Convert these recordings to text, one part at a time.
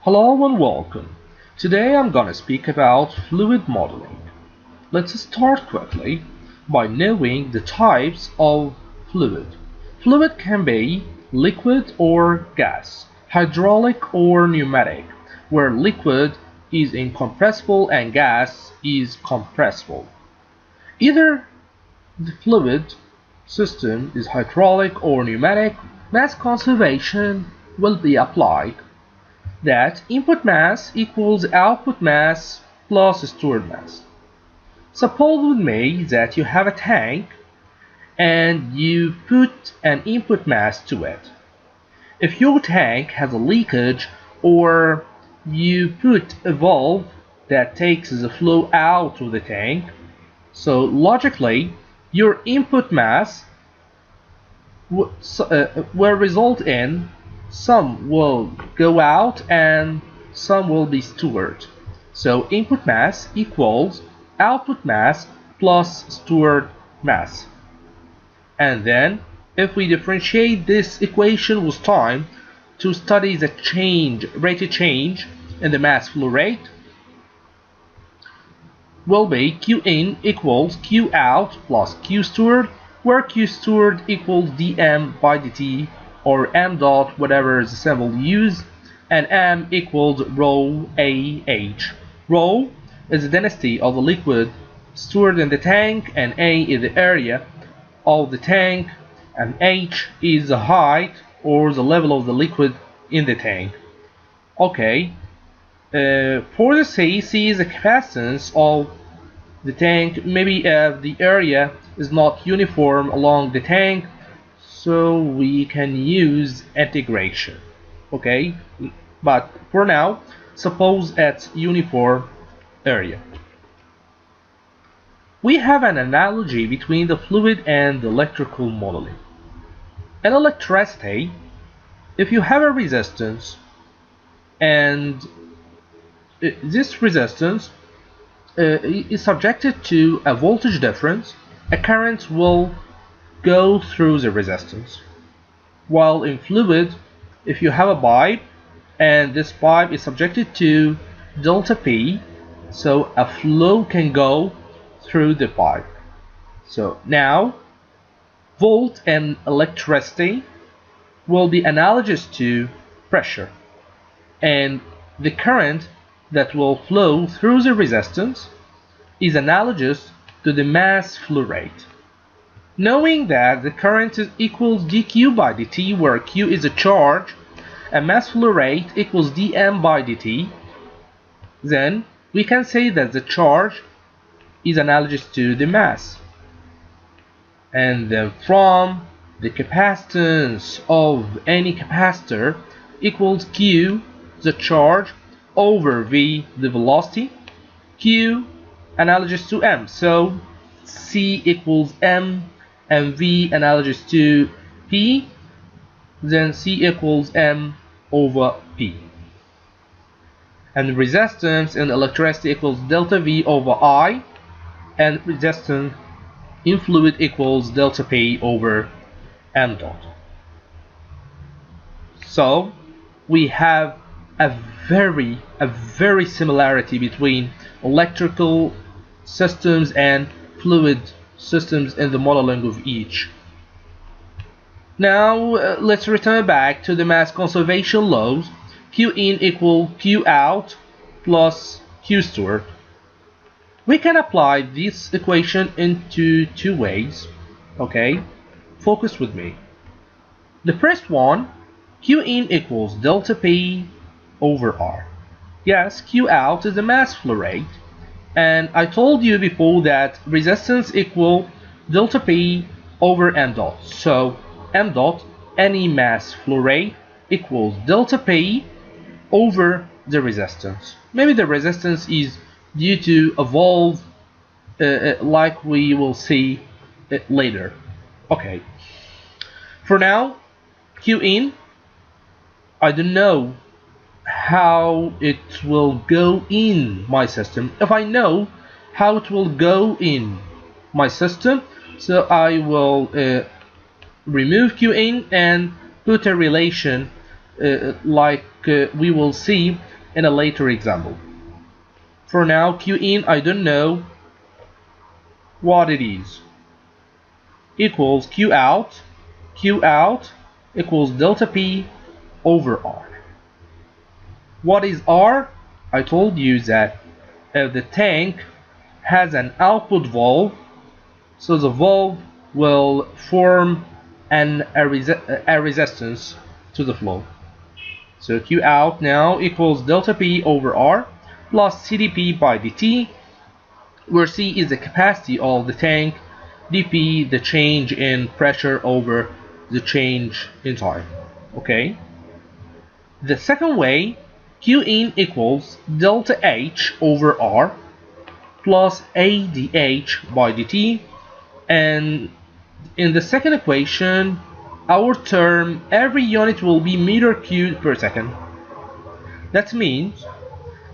Hello and welcome. Today I'm gonna speak about fluid modeling. Let's start quickly by knowing the types of fluid. Fluid can be liquid or gas, hydraulic or pneumatic, where liquid is incompressible and gas is compressible. Either the fluid system is hydraulic or pneumatic, mass conservation will be applied, that input mass equals output mass plus stored mass. Suppose with me that you have a tank and you put an input mass to it. If your tank has a leakage or you put a valve that takes the flow out of the tank, so logically your input mass will result in some will go out and some will be stored. So input mass equals output mass plus stored mass. And then if we differentiate this equation with time to study the rate of change in the mass flow rate, will be Q in equals Q out plus Q stored, where Q stored equals dm by dt or m dot, whatever is the symbol used, and m equals rho ah. Rho is the density of the liquid stored in the tank, and a is the area of the tank, and h is the height or the level of the liquid in the tank. Okay, for the C is the capacitance of the tank. Maybe the area is not uniform along the tank, so we can use integration. Okay, but for now, suppose it's uniform area. We have an analogy between the fluid and the electrical modeling. In electricity, if you have a resistance and this resistance is subjected to a voltage difference, a current will go through the resistance. While in fluid, if you have a pipe and this pipe is subjected to delta P, so a flow can go through the pipe. So now volt and electricity will be analogous to pressure, and the current that will flow through the resistance is analogous to the mass flow rate. Knowing that the current is equals dq by dt, where q is a charge and mass flow rate equals dm by dt, then we can say that the charge is analogous to the mass. And then from the capacitance of any capacitor equals q, the charge, over v, the velocity, q analogous to m, so c equals m and v analogous to p, then c equals m over p. And resistance in electricity equals delta v over I, and resistance in fluid equals delta p over m dot. So we have a very similarity between electrical systems and fluid systems in the modeling of each. Now let's return back to the mass conservation laws. Q in equal Q out plus Q stored. We can apply this equation into two ways. Okay, focus with me. The first one, Q in equals delta P over R. Yes, Q out is the mass flow rate, and I told you before that resistance equal delta P over m dot. So m dot, any mass flow rate, equals delta P over the resistance. Maybe the resistance is due to a valve, like we will see later. Okay, for now, Q in, I don't know how it will go in my system. If I know how it will go in my system, so I will remove Q in and put a relation like we will see in a later example. For now, Q in, I don't know what it is, equals Q out equals delta P over R. What is R? I told you that if the tank has an output valve, so the valve will form a resistance to the flow. So Q out now equals delta P over R plus CdP by dt, where C is the capacity of the tank, dP the change in pressure over the change in time. Okay. The second way, Q in equals delta H over R plus AdH by dt, and in the second equation, our term every unit will be meter cubed per second. That means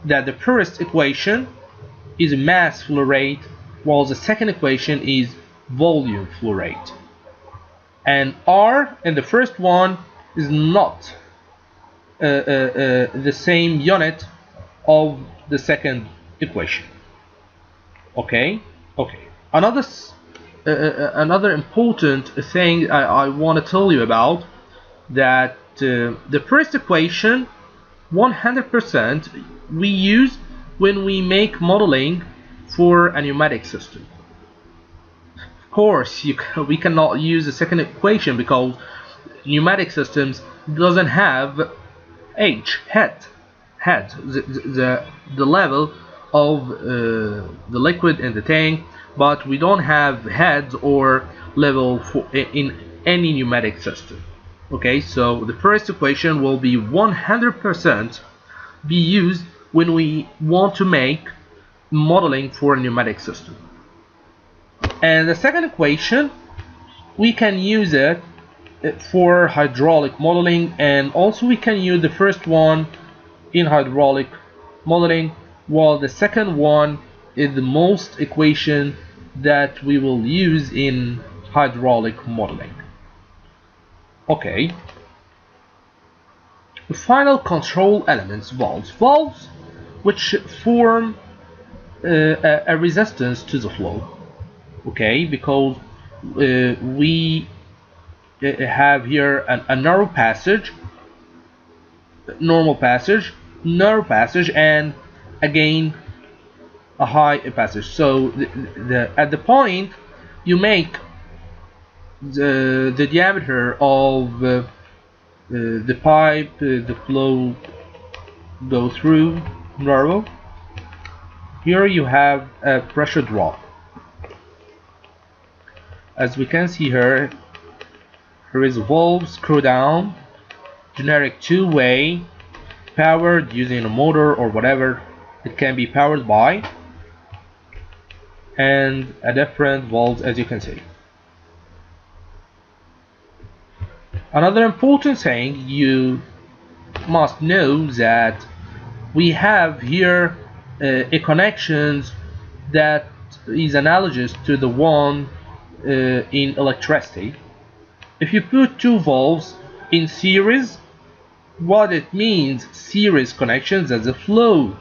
that the first equation is mass flow rate, while the second equation is volume flow rate. And R in the first one is not the same unit of the second equation. Okay. Another important thing I want to tell you about, that the first equation 100% we use when we make modeling for a pneumatic system. Of course, we cannot use the second equation because pneumatic systems doesn't have head, the level of the liquid in the tank, but we don't have heads or level in any pneumatic system. Okay, so the first equation will be 100% be used when we want to make modeling for a pneumatic system. And the second equation, we can use it for hydraulic modeling, and also we can use the first one in hydraulic modeling, while the second one is the most equation that we will use in hydraulic modeling. Okay. The final control elements, valves which form a resistance to the flow. Okay, because we have here a narrow passage, normal passage, narrow passage, and again a high passage. So at the point you make the diameter of the pipe, the flow go through narrow. Here you have a pressure drop. As we can see here, there is a valve screw down, generic two-way, powered using a motor or whatever it can be powered by, and a different valve, as you can see. Another important thing you must know that we have here a connections that is analogous to the one in electricity. If you put two valves in series, what it means, series connections, that the flow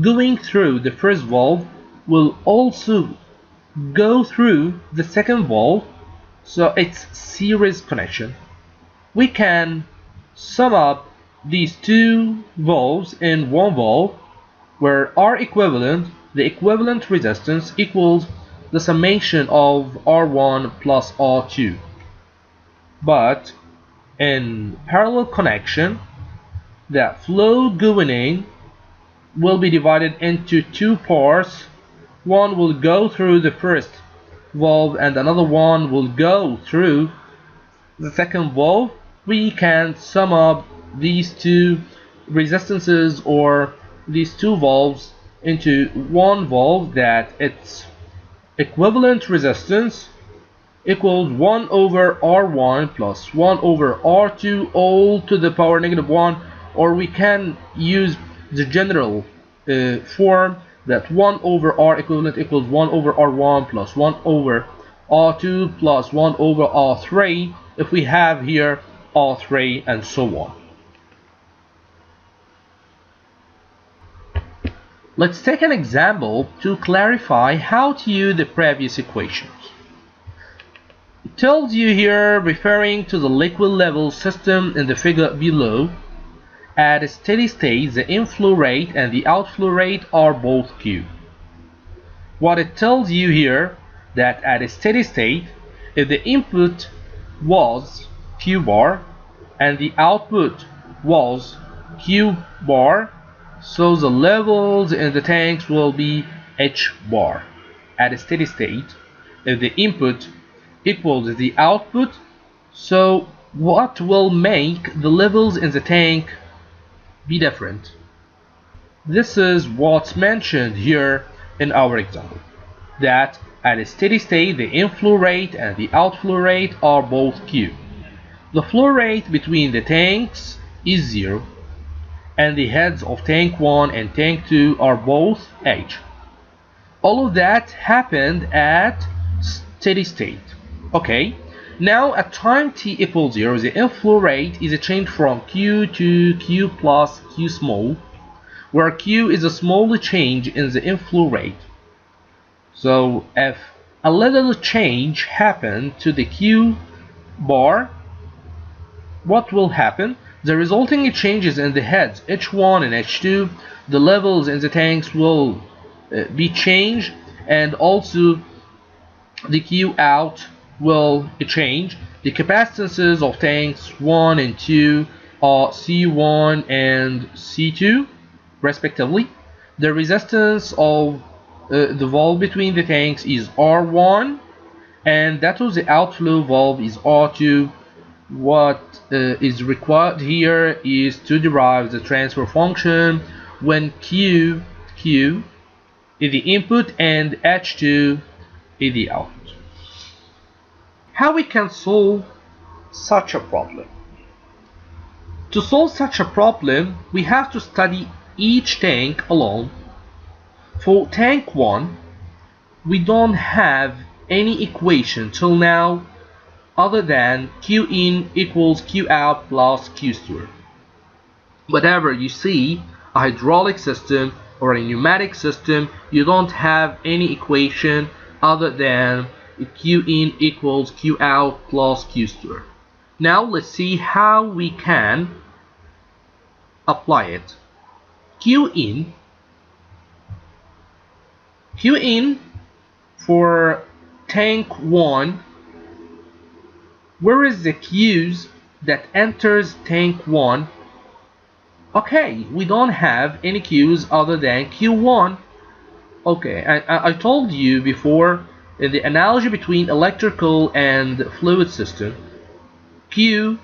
going through the first valve will also go through the second valve, so it's series connection. We can sum up these two valves in one valve, where R equivalent, the equivalent resistance, equals the summation of R1 plus R2. But in parallel connection, the flow going in will be divided into two parts. One will go through the first valve and another one will go through the second valve. We can sum up these two resistances or these two valves into one valve, that its equivalent resistance equals 1 over R1 plus 1 over R2 all to the power -1, or we can use the general form that 1 over R equivalent equals 1 over R1 plus 1 over R2 plus 1 over R3 if we have here R3, and so on. Let's take an example to clarify how to use the previous equations. It tells you here, referring to the liquid level system in the figure below, at a steady state the inflow rate and the outflow rate are both Q. What it tells you here, that at a steady state, if the input was Q bar and the output was Q bar, so the levels in the tanks will be H bar. At a steady state, if the input equals the output, so what will make the levels in the tank be different? This is what's mentioned here in our example, that at a steady state the inflow rate and the outflow rate are both Q. The flow rate between the tanks is 0, and the heads of tank 1 and tank 2 are both H. All of that happened at steady state. Okay, now at time t equals 0, the inflow rate is a change from Q to Q plus Q small, where Q is a small change in the inflow rate. So if a little change happened to the Q bar, what will happen? The resulting changes in the heads H1 and H2, the levels in the tanks will be changed, and also the Q out will change. The capacitances of tanks 1 and 2 are C1 and C2 respectively. The resistance of the valve between the tanks is R1, and that of the outflow valve is R2. What is required here is to derive the transfer function when Q is the input and H2 is the output. How we can solve such a problem? To solve such a problem, we have to study each tank alone. For tank 1, we don't have any equation till now other than Q in equals Q out plus Q steward. Whatever you see, a hydraulic system or a pneumatic system, you don't have any equation other than Q in equals Q out plus Q steward. Now let's see how we can apply it. Q in for tank 1, where is the Q's that enters tank 1? Okay, we don't have any Q's other than Q1. Okay, I told you before in the analogy between electrical and fluid system, Q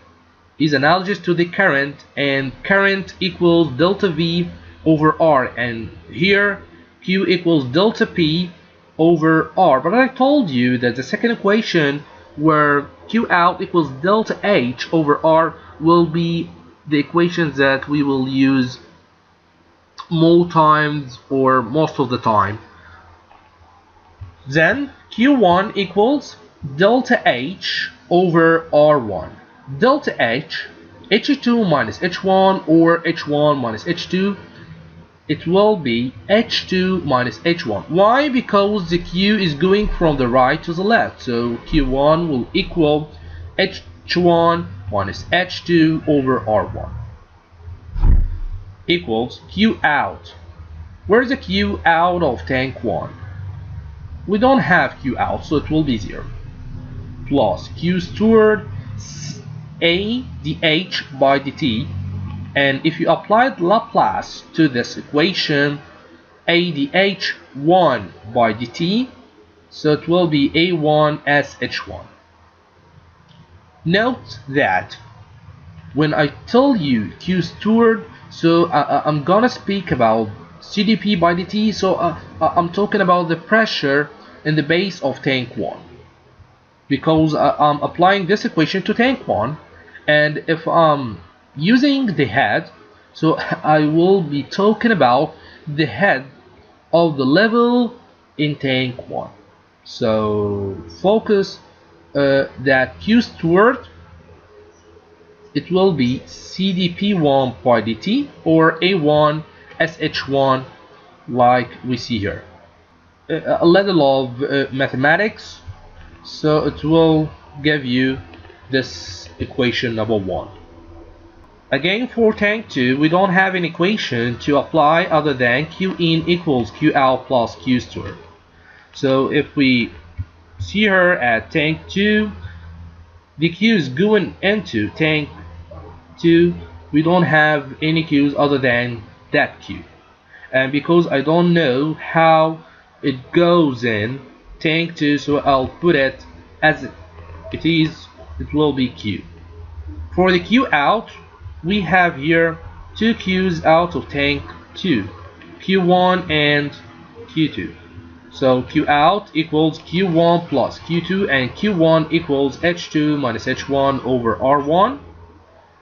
is analogous to the current, and current equals delta V over R, and here Q equals delta P over R. But I told you that the second equation, where Q out equals delta H over R, will be the equations that we will use more times or most of the time. Then Q1 equals delta H over R1. Delta H, H2 minus H1 or H1 minus H2, it will be H2 minus H1. Why? Because the Q is going from the right to the left, so Q1 will equal H1 minus H2 over R1 equals Q out. Where's the Q out of tank 1? We don't have Q out, so it will be 0, plus Q steward A dH by dt, and if you applied Laplace to this equation, A dH 1 by dt, so it will be A1 SH1. Note that when I tell you Q steward, so I'm gonna speak about CdP by dt, so I'm talking about the pressure in the base of tank 1, because I'm applying this equation to tank 1, and if I'm using the head, so I will be talking about the head of the level in tank 1. So focus that Q steward, it will be CdP1 by dt or A1 SH1 like we see here. A little of mathematics, so it will give you this equation number 1. Again, for tank 2, we don't have an equation to apply other than Q in equals Q out plus Q store. So if we see here at tank 2, the Q is going into tank 2, we don't have any Q's other than that Q. And because I don't know how it goes in tank 2, so I'll put it as it is, it will be Q. For the Q out, we have here 2 Q's out of tank 2, Q1 and Q2. So Q out equals Q1 plus Q2, and Q1 equals H2 minus H1 over R1,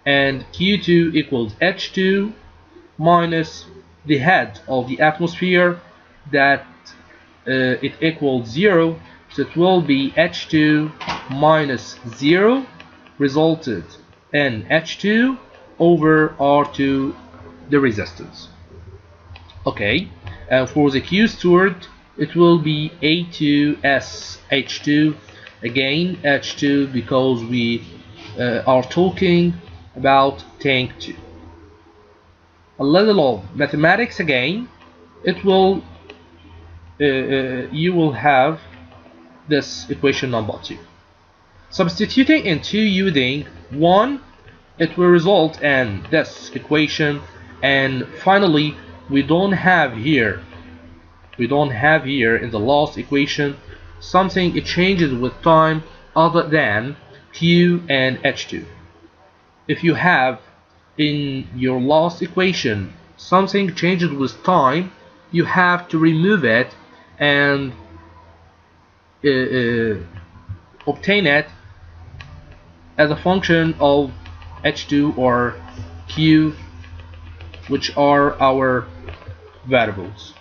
and Q2 equals H2 minus the head of the atmosphere, that it equals 0, so it will be H2 minus 0 resulted in H2 over R2, the resistance. Okay, and for the Q stored, it will be A2SH2, again H2 because we are talking about tank 2. A little of mathematics again, it will you will have this equation number 2. Substituting into using 1, it will result in this equation, and finally we don't have here in the last equation something it changes with time other than Q and H2. If you have in your last equation something changes with time, you have to remove it and obtain it as a function of H2 or Q, which are our variables.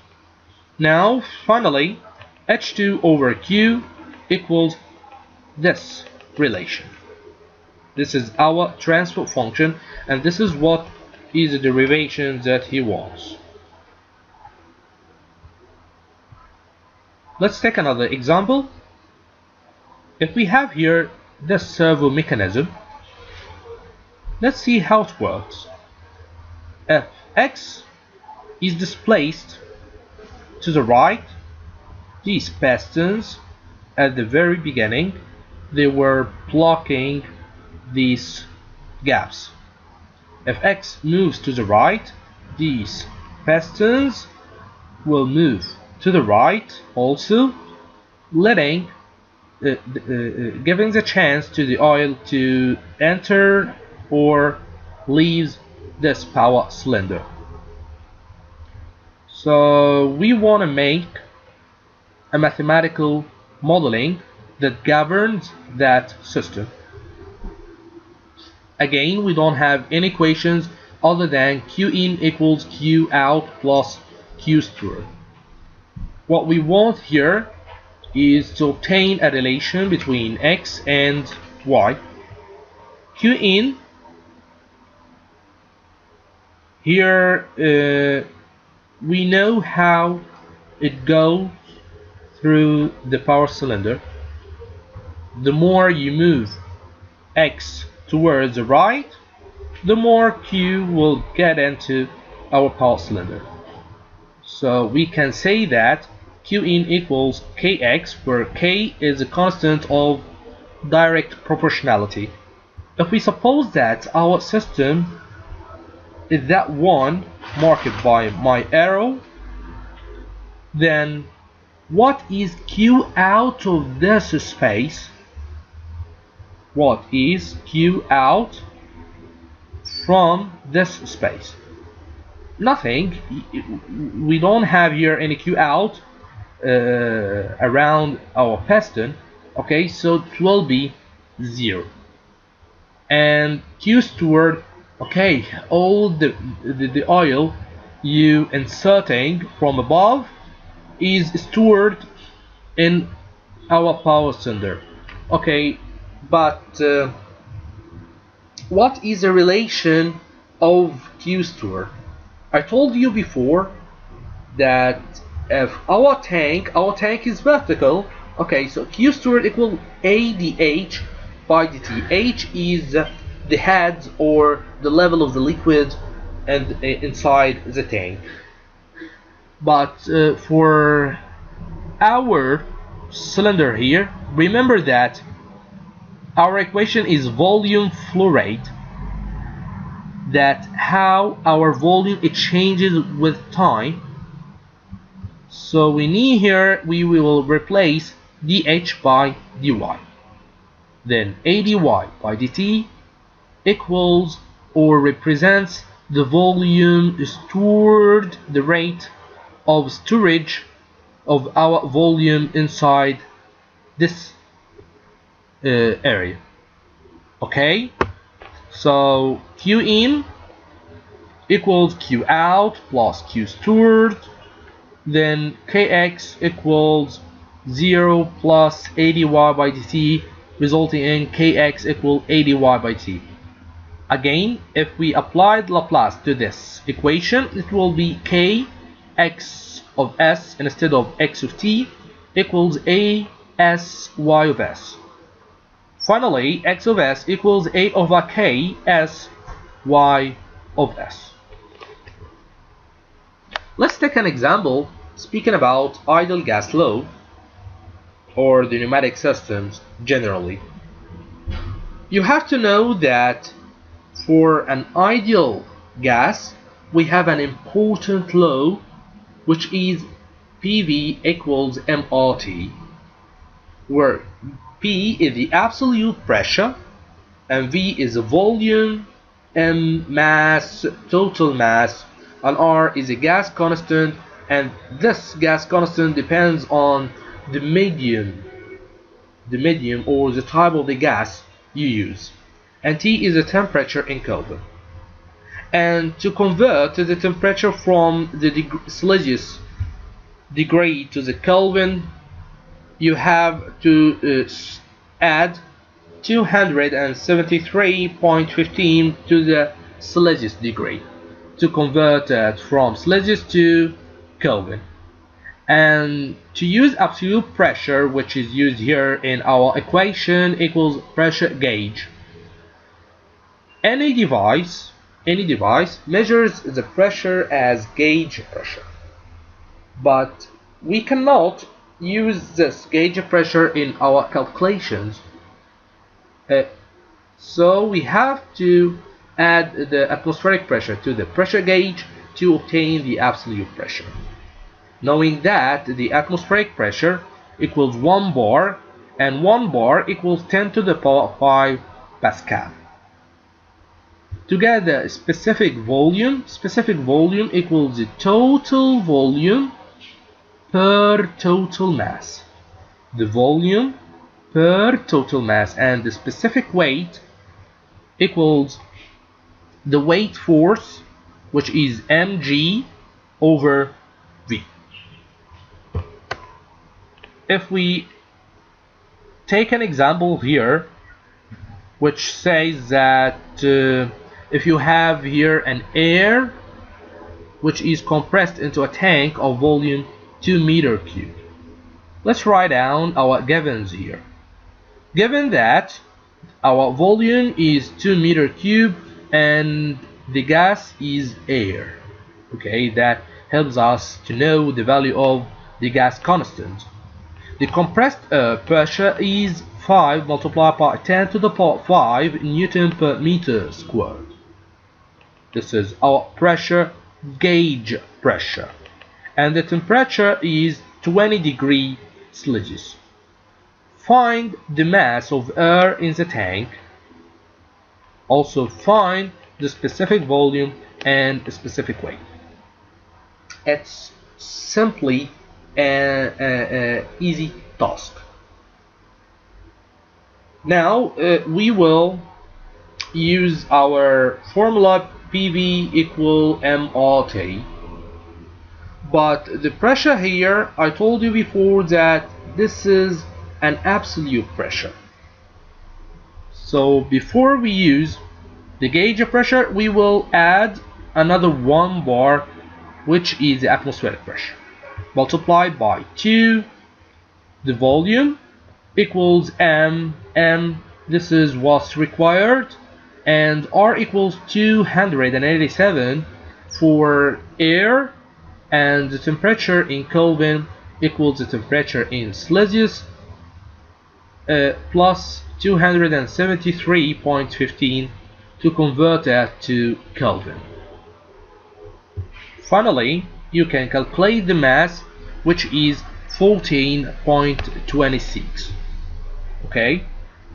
Now finally H2 over Q equals this relation. This is our transfer function, and this is what is the derivation that he wants. Let's take another example. If we have here this servo mechanism, let's see how it works. If X is displaced to the right, these pistons at the very beginning, they were blocking these gaps. If X moves to the right, these pistons will move to the right also, letting giving the chance to the oil to enter or leave this power cylinder. So we want to make a mathematical modeling that governs that system. Again, we don't have any equations other than Q in equals Q out plus Q store. What we want here is to obtain a relation between X and Y. Q in here, we know how it goes through the power cylinder. The more you move X towards the right, the more Q will get into our power cylinder. So we can say that Q in equals Kx, where K is a constant of direct proportionality. If we suppose that our system is that one marked by my arrow, then what is Q out of this space? What is Q out from this space? Nothing. We don't have here any Q out around our piston. Okay, so it will be 0. And Q stored, okay, all the oil you inserting from above is stored in our power cylinder. Okay, but what is the relation of Q store? I told you before that if our tank is vertical, okay, so Q stored equal AdH by dt. H is the head or the level of the liquid and inside the tank. But for our cylinder here, remember that our equation is volume flow rate, that how our volume it changes with time. So we need here, we will replace dH by dy. Then Ady by dt equals or represents the volume stored, the rate of storage of our volume inside this area. Okay, so Q in equals Q out plus Q stored, then Kx equals 0 plus Ady by dt, resulting in Kx equal Ady by t. Again, if we applied Laplace to this equation, it will be Kx of s instead of x of t equals a s y of s. Finally, x of s equals a over k s y of s. Let's take an example speaking about ideal gas flow or the pneumatic systems generally. You have to know that for an ideal gas we have an important law, which is PV equals mRT, where P is the absolute pressure and V is the volume, M mass, total mass, and R is a gas constant, and this gas constant depends on the medium or the type of the gas you use, and T is the temperature in Kelvin. And to convert the temperature from the Celsius degree to the Kelvin, you have to add 273.15 to the Celsius degree to convert it from Celsius to Kelvin. And to use absolute pressure, which is used here in our equation, equals pressure gauge. Any device measures the pressure as gauge pressure, but we cannot use this gauge pressure in our calculations. So we have to add the atmospheric pressure to the pressure gauge to obtain the absolute pressure, knowing that the atmospheric pressure equals 1 bar, and 1 bar equals 10 to the power 5 Pascal. To get the specific volume equals the total volume per total mass. The volume per total mass, and the specific weight equals the weight force, which is mg over v. If we take an example here, which says that if you have here an air which is compressed into a tank of volume 2 meter cubed. Let's write down our givens here. Given that our volume is 2 meter cubed and the gas is air, okay, that helps us to know the value of the gas constant. The compressed air pressure is 5 multiplied by 10 to the power 5 Newton per meter squared. This is our pressure gauge pressure, and the temperature is 20 degrees Celsius. Find the mass of air in the tank. Also find the specific volume and the specific weight. It's simply an easy task. Now we will use our formula PV equal mRT, but the pressure here, I told you before that this is an absolute pressure. So before we use the gauge pressure, we will add another 1 bar which is the atmospheric pressure, multiplied by 2 the volume equals m. This is what's required, and R equals 287 for air, and the temperature in Kelvin equals the temperature in Celsius plus 273.15 to convert that to Kelvin. Finally, you can calculate the mass, which is 14.26. Okay,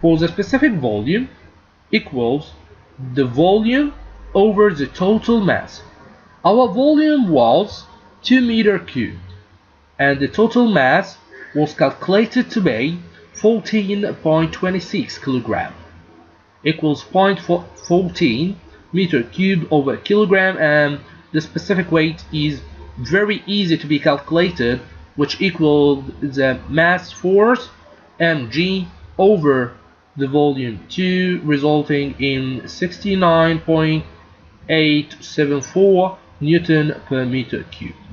for the specific volume equals the volume over the total mass. Our volume was 2 meter cubed, and the total mass was calculated to be 14.26 kilogram equals 0.14 meter cubed over kilogram, and the specific weight is very easy to be calculated, which equals the mass force mg over the volume 2, resulting in 69.874 Newton per meter cubed.